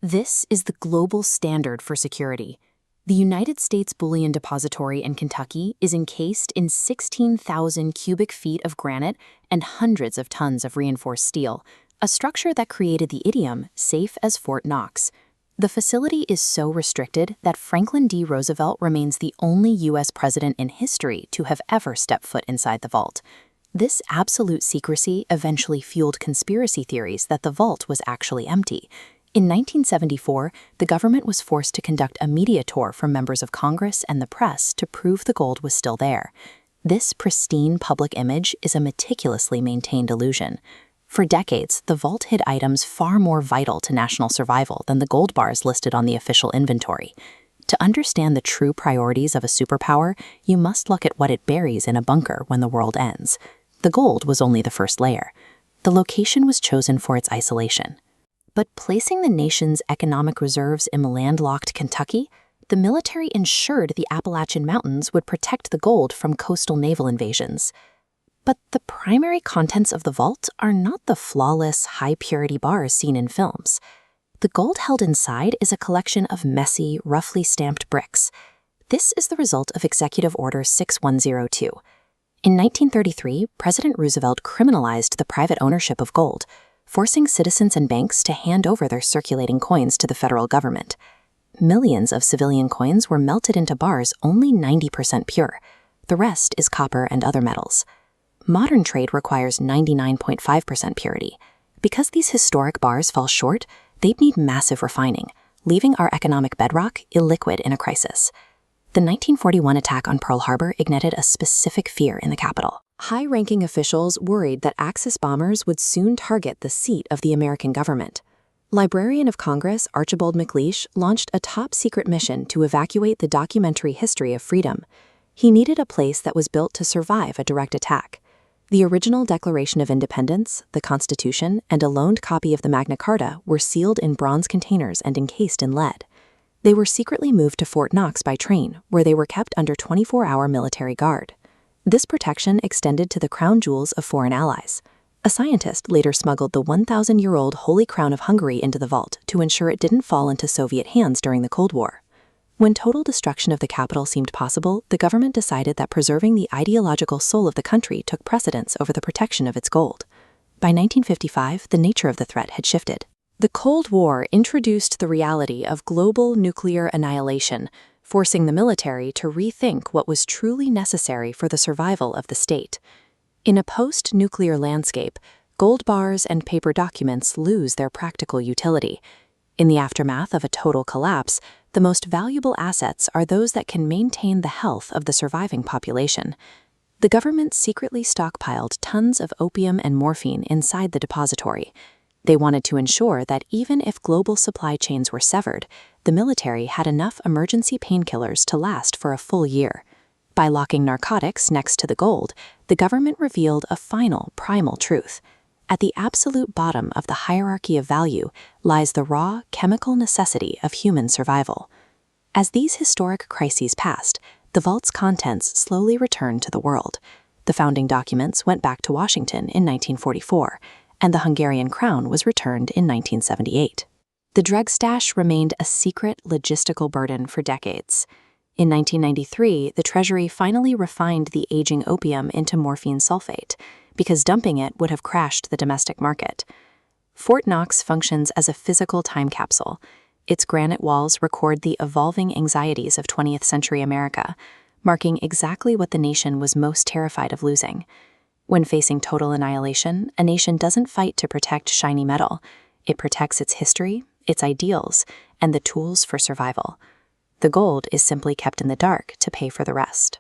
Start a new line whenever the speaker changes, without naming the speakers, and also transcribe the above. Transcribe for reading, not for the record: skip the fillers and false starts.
This is the global standard for security. The United States Bullion Depository in Kentucky is encased in 16,000 cubic feet of granite and hundreds of tons of reinforced steel, a structure that created the idiom safe as Fort Knox. The facility is so restricted that Franklin D. Roosevelt remains the only U.S. president in history to have ever stepped foot inside the vault. This absolute secrecy eventually fueled conspiracy theories that the vault was actually empty. In 1974, the government was forced to conduct a media tour for members of Congress and the press to prove the gold was still there. This pristine public image is a meticulously maintained illusion. For decades, the vault hid items far more vital to national survival than the gold bars listed on the official inventory. To understand the true priorities of a superpower, you must look at what it buries in a bunker when the world ends. The gold was only the first layer. The location was chosen for its isolation. But placing the nation's economic reserves in landlocked Kentucky, the military ensured the Appalachian Mountains would protect the gold from coastal naval invasions. But the primary contents of the vault are not the flawless, high-purity bars seen in films. The gold held inside is a collection of messy, roughly stamped bricks. This is the result of Executive Order 6102. In 1933, President Roosevelt criminalized the private ownership of gold, forcing citizens and banks to hand over their circulating coins to the federal government. Millions of civilian coins were melted into bars only 90% pure. The rest is copper and other metals. Modern trade requires 99.5% purity. Because these historic bars fall short, they'd need massive refining, leaving our economic bedrock illiquid in a crisis. The 1941 attack on Pearl Harbor ignited a specific fear in the capital. High-ranking officials worried that Axis bombers would soon target the seat of the American government. Librarian of Congress Archibald MacLeish launched a top-secret mission to evacuate the documentary history of freedom. He needed a place that was built to survive a direct attack. The original Declaration of Independence, the Constitution, and a loaned copy of the Magna Carta were sealed in bronze containers and encased in lead. They were secretly moved to Fort Knox by train, where they were kept under 24-hour military guard. This protection extended to the crown jewels of foreign allies. A scientist later smuggled the 1,000-year-old Holy Crown of Hungary into the vault to ensure it didn't fall into Soviet hands during the Cold War. When total destruction of the capital seemed possible, the government decided that preserving the ideological soul of the country took precedence over the protection of its gold. By 1955, the nature of the threat had shifted. The Cold War introduced the reality of global nuclear annihilation, forcing the military to rethink what was truly necessary for the survival of the state. In a post-nuclear landscape, gold bars and paper documents lose their practical utility. In the aftermath of a total collapse, the most valuable assets are those that can maintain the health of the surviving population. The government secretly stockpiled tons of opium and morphine inside the depository. They wanted to ensure that even if global supply chains were severed, the military had enough emergency painkillers to last for a full year. By locking narcotics next to the gold, the government revealed a final, primal truth. At the absolute bottom of the hierarchy of value lies the raw, chemical necessity of human survival. As these historic crises passed, the vault's contents slowly returned to the world. The founding documents went back to Washington in 1944, and the Hungarian crown was returned in 1978. The drug stash remained a secret logistical burden for decades. In 1993, the Treasury finally refined the aging opium into morphine sulfate, because dumping it would have crashed the domestic market. Fort Knox functions as a physical time capsule. Its granite walls record the evolving anxieties of 20th century America, marking exactly what the nation was most terrified of losing. When facing total annihilation, a nation doesn't fight to protect shiny metal. It protects its history, its ideals, and the tools for survival. The gold is simply kept in the dark to pay for the rest.